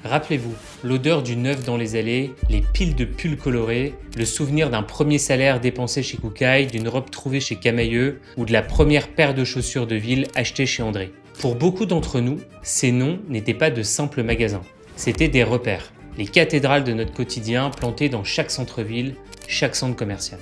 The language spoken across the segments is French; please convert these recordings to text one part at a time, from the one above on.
Rappelez-vous, l'odeur du neuf dans les allées, les piles de pulls colorés, le souvenir d'un premier salaire dépensé chez Kookaï, d'une robe trouvée chez Camaïeu ou de la première paire de chaussures de ville achetée chez André. Pour beaucoup d'entre nous, ces noms n'étaient pas de simples magasins, c'étaient des repères, les cathédrales de notre quotidien plantées dans chaque centre-ville, chaque centre commercial.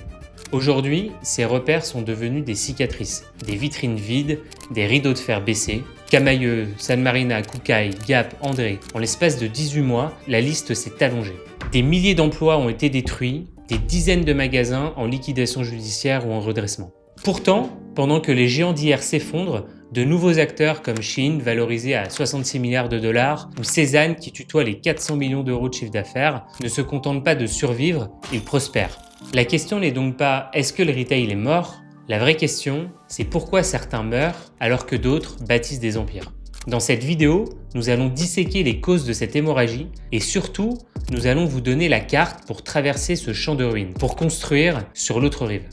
Aujourd'hui, ces repères sont devenus des cicatrices, des vitrines vides, des rideaux de fer baissés. Camaïeu, San Marina, Kookaï, Gap, André. En l'espace de 18 mois, la liste s'est allongée. Des milliers d'emplois ont été détruits, des dizaines de magasins en liquidation judiciaire ou en redressement. Pourtant, pendant que les géants d'hier s'effondrent, de nouveaux acteurs comme Shein, valorisé à 66 milliards de dollars, ou Cézanne, qui tutoie les 400 millions d'euros de chiffre d'affaires, ne se contentent pas de survivre, ils prospèrent. La question n'est donc pas « est-ce que le retail est mort ?» La vraie question, c'est pourquoi certains meurent alors que d'autres bâtissent des empires. Dans cette vidéo, nous allons disséquer les causes de cette hémorragie et surtout, nous allons vous donner la carte pour traverser ce champ de ruines, pour construire sur l'autre rive.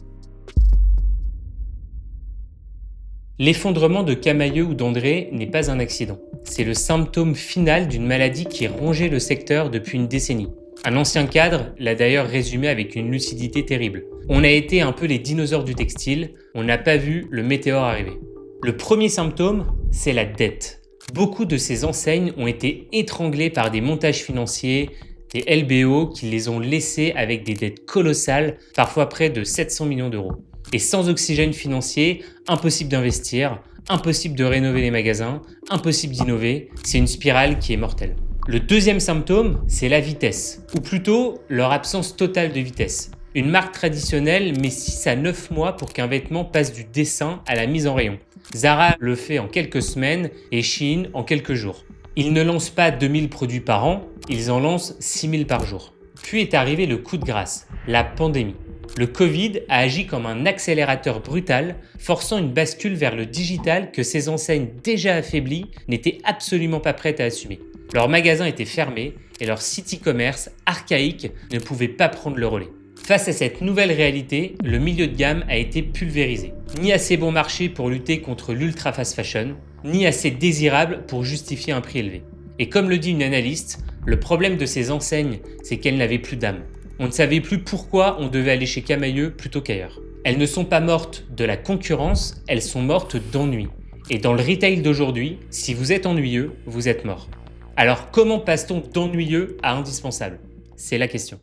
L'effondrement de Camaïeu ou d'André n'est pas un accident. C'est le symptôme final d'une maladie qui rongeait le secteur depuis une décennie. Un ancien cadre l'a d'ailleurs résumé avec une lucidité terrible. On a été un peu les dinosaures du textile, on n'a pas vu le météore arriver. Le premier symptôme, c'est la dette. Beaucoup de ces enseignes ont été étranglées par des montages financiers, des LBO qui les ont laissés avec des dettes colossales, parfois près de 700 millions d'euros. Et sans oxygène financier, impossible d'investir, impossible de rénover les magasins, impossible d'innover, c'est une spirale qui est mortelle. Le deuxième symptôme, c'est la vitesse, ou plutôt leur absence totale de vitesse. Une marque traditionnelle met 6 à 9 mois pour qu'un vêtement passe du dessin à la mise en rayon. Zara le fait en quelques semaines et Shein en quelques jours. Ils ne lancent pas 2000 produits par an, ils en lancent 6000 par jour. Puis est arrivé le coup de grâce, la pandémie. Le Covid a agi comme un accélérateur brutal, forçant une bascule vers le digital que ces enseignes déjà affaiblies n'étaient absolument pas prêtes à assumer. Leurs magasins étaient fermés et leur site e-commerce archaïque ne pouvait pas prendre le relais. Face à cette nouvelle réalité, le milieu de gamme a été pulvérisé. Ni assez bon marché pour lutter contre l'ultra fast fashion, ni assez désirable pour justifier un prix élevé. Et comme le dit une analyste, le problème de ces enseignes, c'est qu'elles n'avaient plus d'âme. On ne savait plus pourquoi on devait aller chez Camaïeu plutôt qu'ailleurs. Elles ne sont pas mortes de la concurrence, elles sont mortes d'ennui. Et dans le retail d'aujourd'hui, si vous êtes ennuyeux, vous êtes mort. Alors comment passe-t-on d'ennuyeux à indispensable? C'est la question.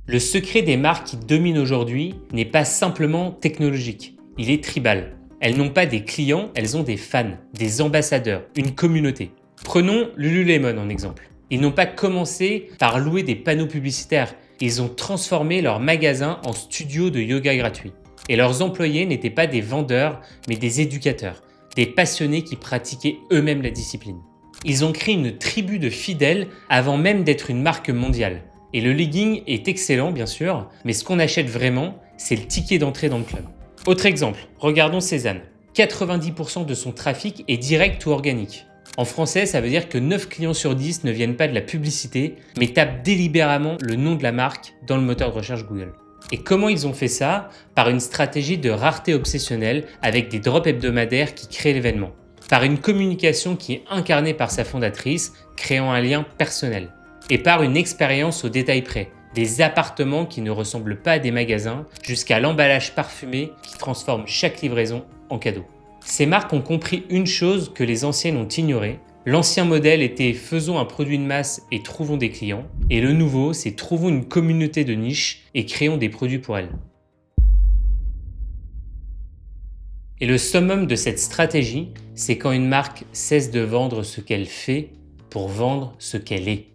Le secret des marques qui dominent aujourd'hui n'est pas simplement technologique, il est tribal. Elles n'ont pas des clients, elles ont des fans, des ambassadeurs, une communauté. Prenons Lululemon en exemple. Ils n'ont pas commencé par louer des panneaux publicitaires, ils ont transformé leur magasin en studio de yoga gratuit. Et leurs employés n'étaient pas des vendeurs, mais des éducateurs, des passionnés qui pratiquaient eux-mêmes la discipline. Ils ont créé une tribu de fidèles avant même d'être une marque mondiale. Et le legging est excellent bien sûr, mais ce qu'on achète vraiment, c'est le ticket d'entrée dans le club. Autre exemple, regardons Cézanne. 90% de son trafic est direct ou organique. En français, ça veut dire que 9 clients sur 10 ne viennent pas de la publicité, mais tapent délibérément le nom de la marque dans le moteur de recherche Google. Et comment ils ont fait ça? Par une stratégie de rareté obsessionnelle avec des drops hebdomadaires qui créent l'événement. Par une communication qui est incarnée par sa fondatrice, créant un lien personnel. Et par une expérience au détail près. Des appartements qui ne ressemblent pas à des magasins, jusqu'à l'emballage parfumé qui transforme chaque livraison en cadeau. Ces marques ont compris une chose que les anciennes ont ignorée. L'ancien modèle était faisons un produit de masse et trouvons des clients. Et le nouveau, c'est trouvons une communauté de niche et créons des produits pour elles. Et le summum de cette stratégie, c'est quand une marque cesse de vendre ce qu'elle fait pour vendre ce qu'elle est.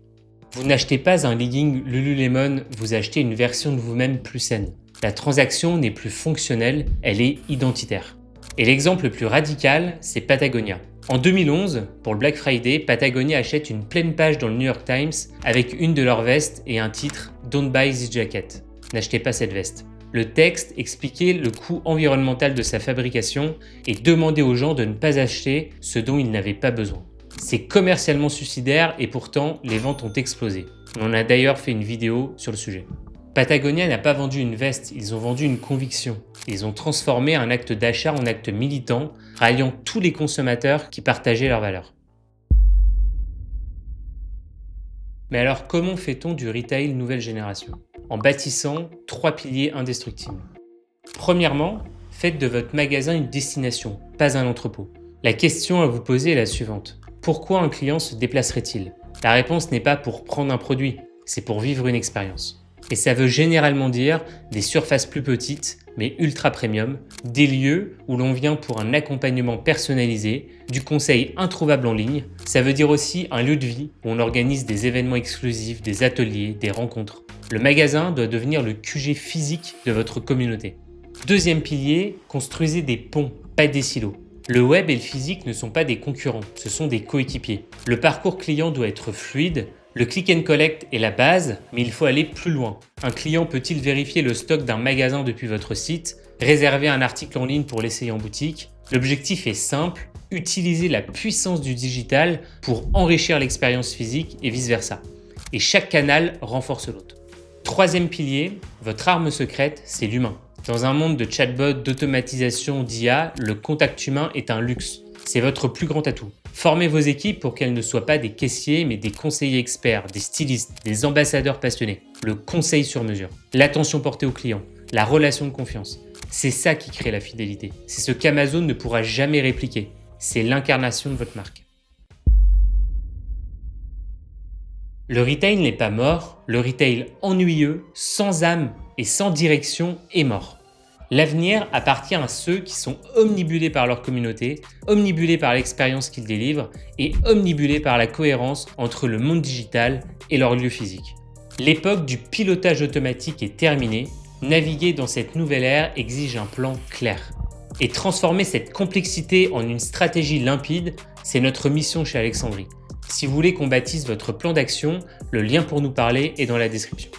Vous n'achetez pas un legging Lululemon, vous achetez une version de vous-même plus saine. La transaction n'est plus fonctionnelle, elle est identitaire. Et l'exemple le plus radical, c'est Patagonia. En 2011, pour le Black Friday, Patagonia achète une pleine page dans le New York Times avec une de leurs vestes et un titre « Don't buy this jacket ». N'achetez pas cette veste. Le texte expliquait le coût environnemental de sa fabrication et demandait aux gens de ne pas acheter ce dont ils n'avaient pas besoin. C'est commercialement suicidaire et pourtant les ventes ont explosé. On a d'ailleurs fait une vidéo sur le sujet. Patagonia n'a pas vendu une veste, ils ont vendu une conviction. Ils ont transformé un acte d'achat en acte militant, ralliant tous les consommateurs qui partageaient leurs valeurs. Mais alors comment fait-on du retail nouvelle génération? En bâtissant 3 piliers indestructibles. Premièrement, faites de votre magasin une destination, pas un entrepôt. La question à vous poser est la suivante. Pourquoi un client se déplacerait-il? La réponse n'est pas pour prendre un produit, c'est pour vivre une expérience. Et ça veut généralement dire des surfaces plus petites, mais ultra premium, des lieux où l'on vient pour un accompagnement personnalisé, du conseil introuvable en ligne. Ça veut dire aussi un lieu de vie où on organise des événements exclusifs, des ateliers, des rencontres. Le magasin doit devenir le QG physique de votre communauté. Deuxième pilier, construisez des ponts, pas des silos. Le web et le physique ne sont pas des concurrents, ce sont des coéquipiers. Le parcours client doit être fluide. Le click and collect est la base, mais il faut aller plus loin. Un client peut-il vérifier le stock d'un magasin depuis votre site, réserver un article en ligne pour l'essayer en boutique? L'objectif est simple, utiliser la puissance du digital pour enrichir l'expérience physique et vice-versa. Et chaque canal renforce l'autre. Troisième pilier, votre arme secrète, c'est l'humain. Dans un monde de chatbot, d'automatisation, d'IA, le contact humain est un luxe. C'est votre plus grand atout. Formez vos équipes pour qu'elles ne soient pas des caissiers, mais des conseillers experts, des stylistes, des ambassadeurs passionnés. Le conseil sur mesure, l'attention portée au client, la relation de confiance. C'est ça qui crée la fidélité. C'est ce qu'Amazon ne pourra jamais répliquer. C'est l'incarnation de votre marque. Le retail n'est pas mort, le retail ennuyeux, sans âme et sans direction est mort. L'avenir appartient à ceux qui sont omnibulés par leur communauté, omnibulés par l'expérience qu'ils délivrent et omnibulés par la cohérence entre le monde digital et leur lieu physique. L'époque du pilotage automatique est terminée, naviguer dans cette nouvelle ère exige un plan clair. Et transformer cette complexité en une stratégie limpide, c'est notre mission chez Alexandrie. Si vous voulez qu'on bâtisse votre plan d'action, le lien pour nous parler est dans la description.